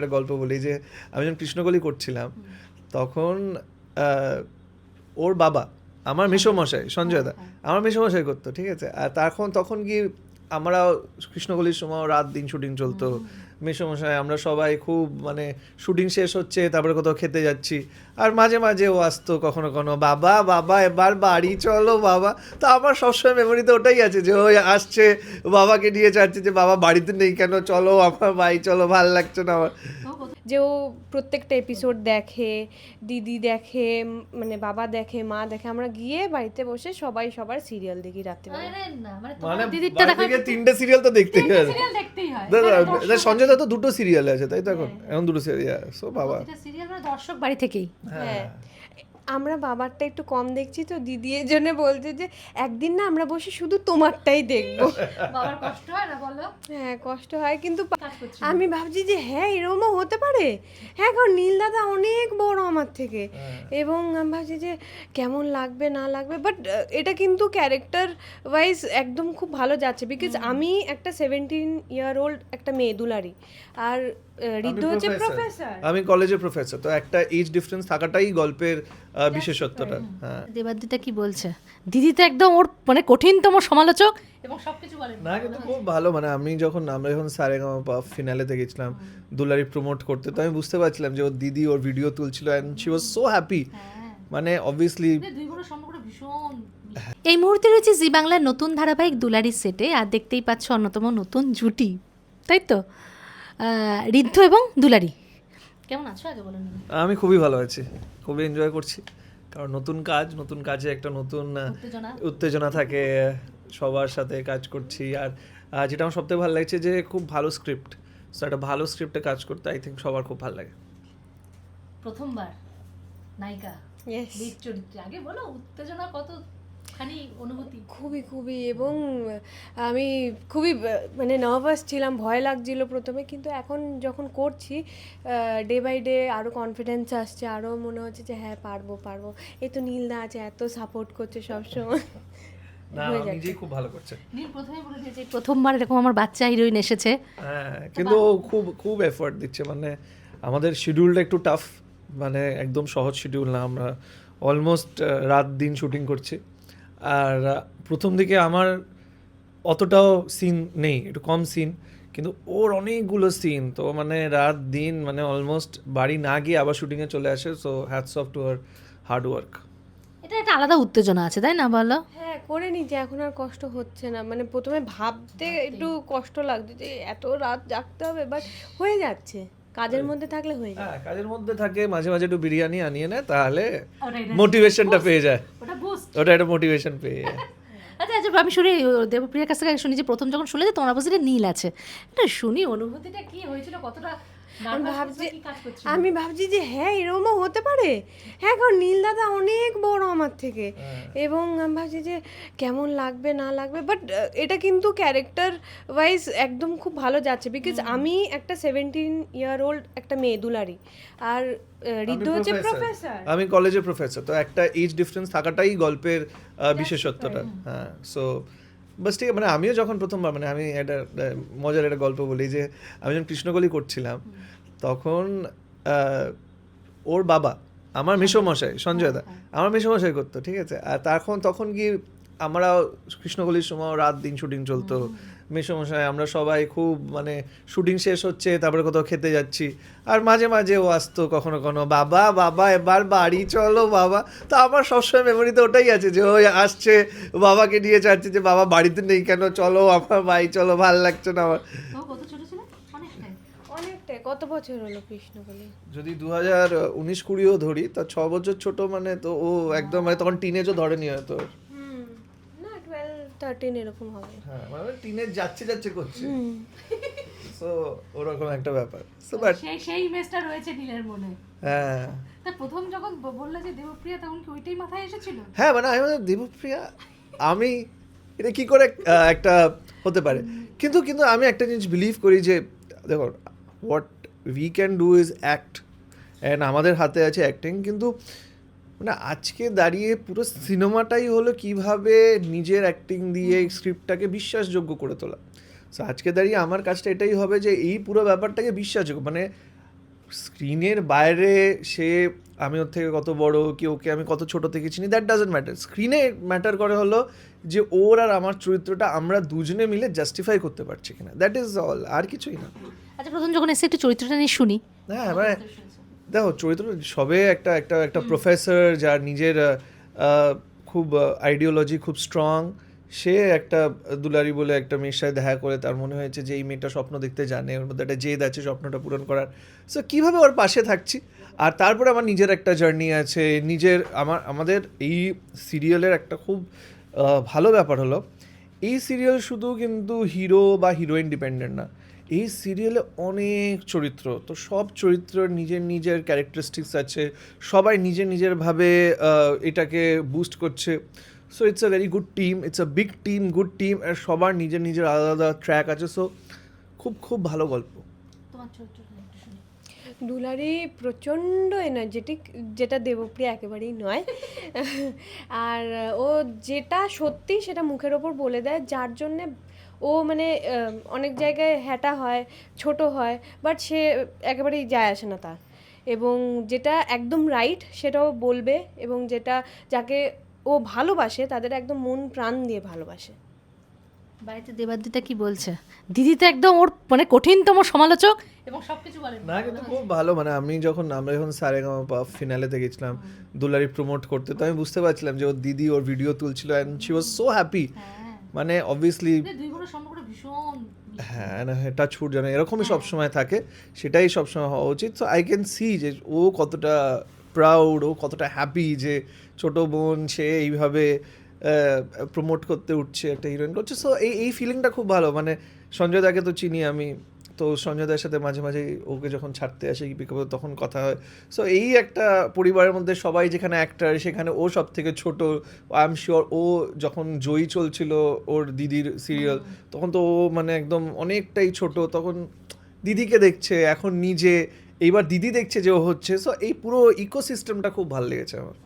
একটা গল্প বলি যে আমি যখন কৃষ্ণকলি করছিলাম তখন ওর বাবা আমার মেসোমশাই সঞ্জয় দা আমার মেসোমশাই করতো, ঠিক আছে। আর তখন গিয়ে আমরা কৃষ্ণকলির সময় রাত দিন শুটিং চলতো, মেসোমশাই আমরা সবাই খুব মানে শুটিং শেষ হচ্ছে তারপরে কোথাও খেতে যাচ্ছি, আর মাঝে মাঝে ও আসতো কখনো কখনো, বাবা বাবা এবার বাড়ি চলো বাবা। তো আমার সবসময় মেমোরিতে ওটাই আছে যে ওই আসছে বাবাকে নিয়ে যাচ্ছে যে বাবা বাড়িতে নেই কেন, চলো আমার বাড়ি চলো, ভাল লাগছে না আমার। যে ও প্রত্যেকটা এপিসোড দেখে, দিদি দেখে, মানে বাবা দেখে, মা দেখে, আমরা গিয়ে বাড়িতে বসে সবাই সবার সিরিয়াল দেখি রাত্রিবেলা। মানে বাড়ি থেকে 3টে সিরিয়াল তো দেখতেই হয়। সঞ্জয় দা তো 2টো সিরিয়াল আছে তাই তো, এখন 2টো সিরিয়াল। সো বাবা সিরিয়াল মানে দর্শক বাড়ি থেকেই। হ্যাঁ, আমরা বাবারটা একটু কম দেখছি তো দিদি এর জন্য বলছে যে একদিন না আমরা বসে শুধু তোমারটাই দেখবো। বাবার কষ্ট হয় না বলো? হ্যাঁ কষ্ট হয়, কিন্তু আমি ভাবছি যে হ্যাঁ এরকমও হতে পারে। হ্যাঁ, কারণ নীল দাদা অনেক বড় আমার থেকে, এবং আমি ভাবছি যে কেমন লাগবে না লাগবে, বাট এটা কিন্তু ক্যারেক্টার ওয়াইজ একদম খুব ভালো যাচ্ছে, বিকজ আমি একটা 17-year-old একটা মেয়ে দুলারি, আর ঋদ্ধ হচ্ছে প্রফেসর, আমি কলেজের প্রফেসর, তো একটা এজ ডিফারেন্স থাকাটাই গল্পের বিশেষত্বটা। হ্যাঁ, দেবাদিতা কি বলছে? দিদি তো একদম ওর মানে কঠিনতম সমালোচক এবং সবকিছু বলেন। না কিন্তু খুব ভালো, মানে আমরা যখন সারেগামাপা ফিনালেতে গেছিলাম দুলারি প্রমোট করতে, তো আমি বুঝতে পারছিলাম যে ওর দিদি ওর ভিডিও তুলছিল and she was so happy. মানে অবভিয়াসলি দুই বোনের সম্পর্কটা ভীষণ। এই মুহূর্তে রয়েছে জি বাংলার নতুন ধারাবাহিক দুলারির সেটে, আর দেখতেই পাচ্ছ অন্যতম নতুন জুটি, তাই তো, ঋদ্ধ এবং দুলারি। কেমন আছো আগে বলুন? আমি খুবই ভালো আছি, খুবই এনজয় করছি, কারণ নতুন কাজে একটা নতুন উত্তেজনা থাকে, সবার সাথে কাজ করছি। আর যেটা আমার সবথেকে ভালো লাগছে যে খুব ভালো স্ক্রিপ্ট, সো একটা ভালো স্ক্রিপ্টে কাজ করতে আই থিঙ্ক সবার খুব ভালো লাগে। প্রথমবার নায়িকা লিড চরিত্রে, আগে বলো উত্তেজনা কতখানি অনুভূতি? খুবই, এবং আমি খুবই মানে নার্ভাস ছিলাম, ভয় লাগছিল প্রথমে, কিন্তু এখন যখন করছি ডে বাই ডে আরও কনফিডেন্স আসছে, আরও মনে হচ্ছে যে হ্যাঁ পারবো। এই তো নীলদা আছে, এত সাপোর্ট করছে সবসময়। না নিজেই খুব ভালো করছে। নীল প্রথমেই বলে দিয়েছে প্রথমবার এরকম আমার বাচ্চা হিরোইন এসেছে। হ্যাঁ, কিন্তু ও খুব এফোর্ট দিচ্ছে, মানে আমাদের শিডিউলটা একটু টাফ, মানে একদম সহজ শিডিউল না, আমরা অলমোস্ট রাত দিন শুটিং করছি। আর প্রথম দিকে আমার অতটাও সিন নেই, একটু কম সিন, কিন্তু ওর অনেকগুলো সিন, তো মানে রাত দিন মানে অলমোস্ট বাড়ি না গিয়ে আবার শুটিংয়ে চলে আসে। So hats off to her hard work. এটা একটা আলাদা উত্তেজনা আছে, তাই না বলো? হ্যাঁ, করে নিচ্ছি, এখন আর কষ্ট হচ্ছে না। মানে প্রথমে ভাবতে একটু কষ্ট লাগছে যে এত রাত জাগতে হবে, বাট হয়ে যাচ্ছে, কাজের মধ্যে থাকলে হয়ে যায়। হ্যাঁ, কাজের মধ্যে থাকে, মাঝে মাঝে একটু বিরিয়ানি আনিয়ে নেয়, তাহলে মোটিভেশনটা পেয়ে যায়, ওটা একটা মোটিভেশন পেয়ে যায়। আচ্ছা আমি শুনি দেবপ্রিয়ার কাছ থেকে শুনি যে প্রথম যখন শুনলে যে তোমার অপোজিটে নীল আছে, এটা শুনি অনুভূতিটা কি হয়েছিল, কতটা আমি ভাবছি যে হ্যাঁ এরকমও হতে পারে। হ্যাঁ, কারণ নীল দাদা অনেক বড় আমার থেকে, এবং আমি ভাবছি যে কেমন লাগবে না লাগবে, বাট এটা কিন্তু ক্যারেক্টার ওয়াইজ একদম খুব ভালো যাচ্ছে, বিকজ আমি একটা 17-year-old একটা মেয়ে দুলারি, আর ঋদ্ধ হচ্ছে প্রফেসর, আমি কলেজের প্রফেসর, তো একটা এজ ডিফারেন্স থাকাটাই গল্পের বিশেষত্বটা। হ্যাঁ, সো বাস ঠিক, মানে আমিও যখন প্রথমবার, মানে আমি একটা মজার একটা গল্প বলি যে আমি যখন কৃষ্ণকলি করছিলাম তখন ওর বাবা আমার মেসোমশাই সঞ্জয় দা আমার মেসোমশাই করতো, ঠিক আছে। আর তখন গিয়ে আমরা কৃষ্ণকলির সময় রাত দিন শুটিং চলতো, মেসোমশাই আমরা সবাই খুব মানে শুটিং শেষ হচ্ছে তারপরে কোথাও খেতে যাচ্ছি, আর মাঝে মাঝে ও আসতো কখনো কখনো, বাবা বাবা এবার বাড়ি চলো বাবা। তো আমার সবসময় মেমোরিতে ওটাই আছে যে ওই আসছে বাবাকে নিয়ে যাচ্ছে যে বাবা বাড়িতে নেই কেন, চলো আমার বাড়ি চলো, ভাল লাগছে না আমার। অনেকটাই। কত বছর হলো কৃষ্ণকলি? যদি 2019-20 ধরি তা 6 বছর ছোট, মানে তো ও একদম মানে তখন টিনেজও ধরেনি হয়তো। না 12-13 এরকম হবে। হ্যাঁ, মানে টিনেজ যাচ্ছে করছে, সো ওরকম একটা ব্যাপার। সো বাট সেই ইমেজটা রয়েছে নীলের মনে। হ্যাঁ, তা প্রথম যখন বললে যে দেবপ্রিয়া, তখন কি ওইটাই মাথায় এসেছিল? হ্যাঁ, মানে আমি দেবপ্রিয়া, আমি এটা কি করে একটা হতে পারে, কিন্তু আমি একটা জিনিস বিলিভ করি যে দেখো, what we can do is act, and আমাদের হাতে আছে অ্যাক্টিং, কিন্তু মানে আজকে দাঁড়িয়ে পুরো সিনেমাটাই হলো কিভাবে নিজের অ্যাক্টিং দিয়ে স্ক্রিপ্টটাকে বিশ্বাসযোগ্য করে তোলা। সো আজকে দাঁড়িয়ে আমার কাজটা এটাই হবে যে এই পুরো ব্যাপারটাকে বিশ্বাসযোগ্য, মানে স্ক্রিনের বাইরে সে আমি ওর থেকে কত বড় কি ওকে আমি কত ছোট থেকে চিনি, দ্যাট ডাজন্ট ম্যাটার। স্ক্রিনে ম্যাটার করে হলো যে ওর আর আমার চরিত্রটা আমরা দুজনে মিলে জাস্টিফাই করতে পারছি কিনা, দ্যাট ইজ অল, আর কিছুই না। আচ্ছা, প্রথম যখন এসে একটু চরিত্রটা নিয়ে শুনি। হ্যাঁ মানে দেখো চরিত্র সবে একটা একটা একটা প্রফেসর যার নিজের খুব আইডিওলজি খুব স্ট্রং, সে একটা দুলারি বলে একটা মেয়ের সাথে দেখা করে তার মনে হয়েছে যে এই মেয়েটা স্বপ্ন দেখতে জানে, ওর মধ্যে একটা জেদ আছে স্বপ্নটা পূরণ করার। সো কীভাবে ওর পাশে থাকছি। আর তারপরে আমার নিজের একটা জার্নি আছে, নিজের আমাদের এই সিরিয়ালের একটা খুব ভালো ব্যাপার হলো এই সিরিয়াল শুধু কিন্তু হিরো বা হিরোইন ডিপেন্ডেন্ট না, এই সিরিয়ালে অনেক চরিত্র, তো সব চরিত্রের নিজের নিজের ক্যারেক্টারিস্টিক্স আছে, সবাই নিজের নিজের ভাবে এটাকে বুস্ট করছে। So it's a very good team, it's a big team, good team, আর সবার নিজের নিজের আলাদা আলাদা ট্র্যাক আছে। সো খুব খুব ভালো গল্প। তোমার চরিত্রটা একটু শুনি। দুলারি প্রচণ্ড এনার্জেটিক, যেটা দেবপ্রিয়া একেবারেই নয়। আর ও যেটা সত্যি সেটা মুখের ওপর বলে দেয়, যার জন্যে ও মানে অনেক জায়গায় হ্যাটা হয়, ছোট হয়, বাট সে একেবারেই যায় আসে না তার। এবং যেটা একদম রাইট সেটাও বলবে, এবং যেটা যাকে ও ভালোবাসে তাদের একদম মন প্রাণ দিয়ে ভালোবাসে। বাড়িতে দেবাদ্রিতা কি বলছে? দিদি তো একদম ওর মানে কঠিনতম সমালোচক এবং সবকিছু বলেন। না কিন্তু খুব ভালো, মানে আমরা যখন সারেগামাপা ফিনালেতে গেছিলাম দুলারি প্রমোট করতে, তো আমি বুঝতে পারছিলাম যে ওর দিদি ওর ভিডিও তুলছিল and she was so happy. মানে অবভিয়াসলি দুই বোনের সম্পর্কটা ভীষণ, হ্যাঁ না এটা ছুট জানে এরকমই সবসময় থাকে, সেটাই সবসময় হওয়া উচিত। সো আই ক্যান সি যে ও কতটা প্রাউড, ও কতটা হ্যাপি যে ছোট বোন সে এইভাবে প্রমোট করতে উঠছে, একটা হিরোইন করছে। সো এই ফিলিংটা খুব ভালো। মানে সঞ্জয় দাকে তো চিনি আমি, তো সঞ্জয় দার সাথে মাঝে মাঝে ওকে যখন ছাড়তে আসে কি পিক তখন কথা হয়। সো এই একটা পরিবারের মধ্যে সবাই যেখানে অ্যাক্টার, সেখানে ও সব থেকে ছোটো। আই এম শিওর ও যখন জয়ী চলছিল ওর দিদির সিরিয়াল, তখন তো ও মানে একদম অনেকটাই ছোট, তখন দিদিকে দেখছে, এখন নিজে এইবার দিদি দেখছে যে ও হচ্ছে। সো এই পুরো ইকোসিস্টেমটা খুব ভালো লেগেছে আমার।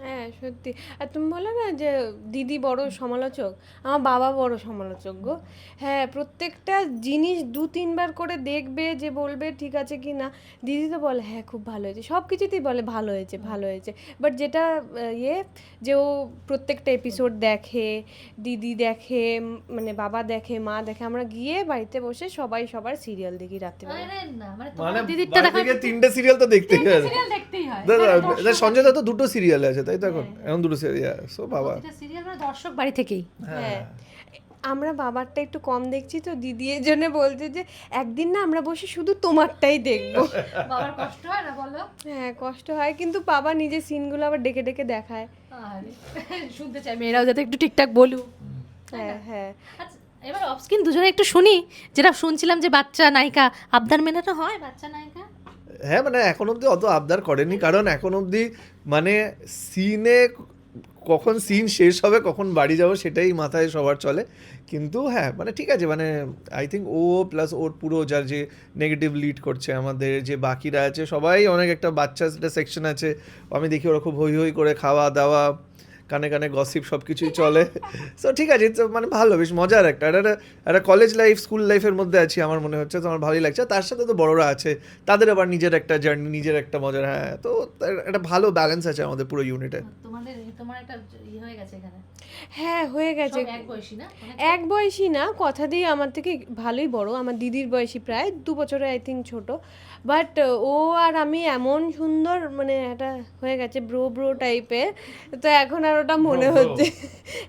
হ্যাঁ সত্যি। আর তুমি বলো না যে দিদি বড় সমালোচক, আমার বাবা বড় সমালোচক গো। হ্যাঁ, প্রত্যেকটা জিনিস 2-3 বার করে দেখবে, যে বলবে ঠিক আছে কি না। দিদি তো বলে হ্যাঁ খুব ভালো হয়েছে, সব কিছুতেই বলে ভালো হয়েছে ভালো হয়েছে। বাট যেটা যে ও প্রত্যেকটা এপিসোড দেখে, দিদি দেখে, মানে বাবা দেখে, মা দেখে, আমরা গিয়ে বাড়িতে বসে সবাই সবার সিরিয়াল দেখি রাত্রিবেলা। মানে দিদিরটা থেকে 3টে সিরিয়াল তো দেখতেই হয়। সিরিয়াল দেখতেই হয়। সঞ্জয় দা তো 2টো সিরিয়াল আছে তাই তো, এখন 2টো সিরিয়াল। সো বাবা সিরিয়াল মানে দর্শক বাড়ি থেকেই। হ্যাঁ, আমরা বাবারটা একটু কম দেখছি তো, দিদি এর জন্য বলছে যে একদিন না আমরা বসে শুধু তোমারটাই দেখবো। বাবার কষ্ট হয় না বলো? হ্যাঁ কষ্ট হয়, কিন্তু বাবা নিজের সিনগুলো আবার ডেকে ডেকে দেখায়। শুনতে চাই মেয়েরাও যাতে একটু ঠিকঠাক বলুক। হ্যাঁ হ্যাঁ। আচ্ছা, এবার অফস্ক্রিন দুজনে একটু শুনি, যেটা শুনছিলাম যে বাচ্চা নায়িকা আবদার মেলাটা হয়, বাচ্চা নায়িকা। হ্যাঁ মানে এখন অবধি অত আবদার করেনি, কারণ এখন অবধি মানে সিনে কখন সিন শেষ হবে, কখন বাড়ি যাবো সেটাই মাথায় সবার চলে। কিন্তু হ্যাঁ মানে ঠিক আছে, মানে আই থিঙ্ক ও প্লাস ওর পুরো যার যে নেগেটিভ লিড করছে, আমাদের যে বাকিরা আছে সবাই অনেক একটা বাচ্চা সেকশন আছে, আমি দেখি ওরা খুব হই হই করে খাওয়া দাওয়া, কানে কানে গসিপ সব কিছুই চলে। সো ঠিক আছে, মানে ভালো, বেশ মজার একটা কলেজ লাইফ স্কুল লাইফের মধ্যে আছি আমার মনে হচ্ছে, তো আমার ভালোই লাগছে। তার সাথে তো বড়রা আছে, তাদের আবার নিজের একটা জার্নি, নিজের একটা মজার, হ্যাঁ তো একটা ভালো ব্যালেন্স আছে আমাদের পুরো ইউনিটে। তোমার একটা হয়ে গেছে এখানে। হ্যাঁ হয়ে গেছে। এক বয়সী না? এক বয়সী না, কথা দিয়ে আমার থেকে ভালোই বড়, আমার দিদির বয়সী প্রায় 2 বছরের আই থিঙ্ক ছোট। বাট ও আর আমি এমন সুন্দর মানে একটা হয়ে গেছে ব্রো ব্রো টাইপের, তো এখন আর ওটা মনে হচ্ছে,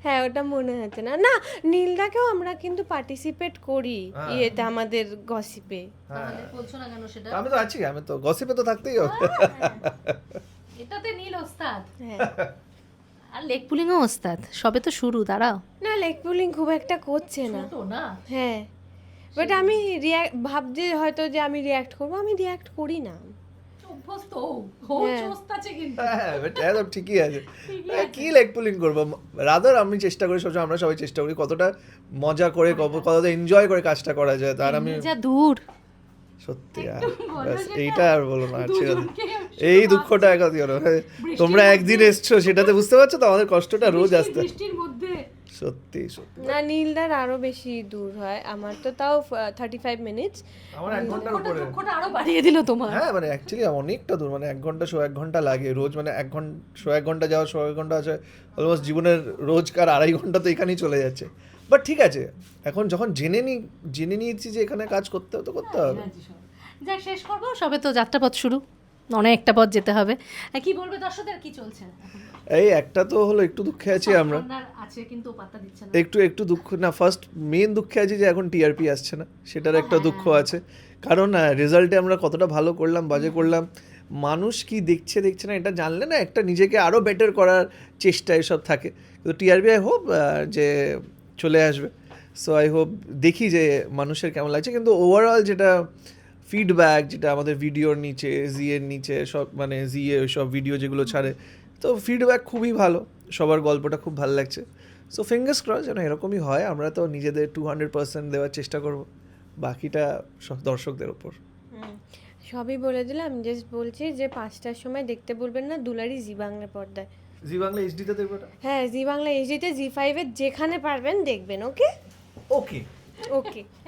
হ্যাঁ ওটা মনে হচ্ছে না। না, নীলদাকেও আমরা কিন্তু পার্টিসিপেট করি ইয়েতে, আমাদের গসিপে। বলছো না কেন সেটা? আমি তো আছি, আমি তো গসিপে তো থাকতেই হবে। এটাতে নীল ওস্তাদ, হ্যাঁ আর লেগ পুলিংও ওস্তাদ, সবে তো শুরু, দাঁড়াও। না, লেগ পুলিং খুব একটা করছে না। তো না, হ্যাঁ বাট আমি ভাবছি হয়তো যে আমি রিয়াক্ট করবো, আমি রিয়াক্ট করি না। অভ্যস্ত কিন্তু হ্যাঁ একদম ঠিকই আছে, কি লেগ পুলিং করবো, রাদার আমি চেষ্টা করি সবসময়, আমরা সবাই চেষ্টা করি কতটা মজা করে কতটা এনজয় করে কাজটা করা যায়। তার আমি যা দূর সত্যি এইটা আর বলো না, এই দুঃখটা একা দিও না। তোমরা একদিন এসছো সেটাতে বুঝতে পারছো তো আমাদের কষ্টটা রোজ আসতে। সত্যি সত্যি না নীলদার আরো বেশি দূর হয়, আমার তো তাও 35 মিনিটস। আমার 1 ঘন্টার উপরে। দুঃখটা আরো বাড়িয়ে দিল তোমার। হ্যাঁ মানে অ্যাকচুয়ালি অনেকটা দূর, মানে 1 ঘন্টা 1 ঘন্টা লাগে রোজ, মানে 1 ঘন্টা যাওয়া 1 ঘন্টা আছে, অলমোস্ট জীবনের রোজকার 2.5 ঘন্টা তো এখানেই চলে যাচ্ছে। বাট ঠিক আছে, এখন যখন জেনে নিয়েছি যে এখানে কাজ করতে হবে তো করতে হবে। যাক, শেষ করবো, সবে তো যাত্রাপথ শুরু, অনেকটা পথ যেতে হবে। কি বলবে দর্শকদের, কি চলছে এখন? এই একটা তো হলো একটু দুঃখে আছি আমরা, ঠান্ডার আছে কিন্তু পাত্তা দিচ্ছে না। একটু দুঃখ না, ফার্স্ট মেন দুঃখে আছি যে এখন টিআরপি আসছে না, সেটার একটা দুঃখ আছে। কারণ রেজাল্টে আমরা কতটা ভালো করলাম, বাজে করলাম, মানুষ কি দেখছে না এটা জানলে না একটা নিজেকে আরও বেটার করার চেষ্টা এসব থাকে। কিন্তু টিআরপি আই হোপ যে চলে আসবে। সো আই হোপ দেখি যে মানুষের কেমন লাগছে, কিন্তু ওভারঅল যেটা ফিডব্যাক, যেটা আমাদের ভিডিওর নিচে জিএর নিচে সব, মানে জিএ সব ভিডিও যেগুলো ছাড়ে, তো ফিডব্যাক খুবই ভালো, সবার গল্পটা খুব ভালো লাগছে। সো ফিঙ্গার্স ক্রস যেন এরকমই হয়, আমরা তো নিজেদের 200% দেওয়ার চেষ্টা করব, বাকিটা সব দর্শকদের ওপর। সবই বলে দিলাম, জাস্ট বলছি যে 5টার সময় দেখতে বলবেন না দুলারি জি বাংলা পর্দায়। জি বাংলা এইচডিতে দেখবো এটা। হ্যাঁ, জি বাংলা এইচডিতে, জি5 এর যেখানে পারবেন দেখবেন। ওকে ওকে। ওকে।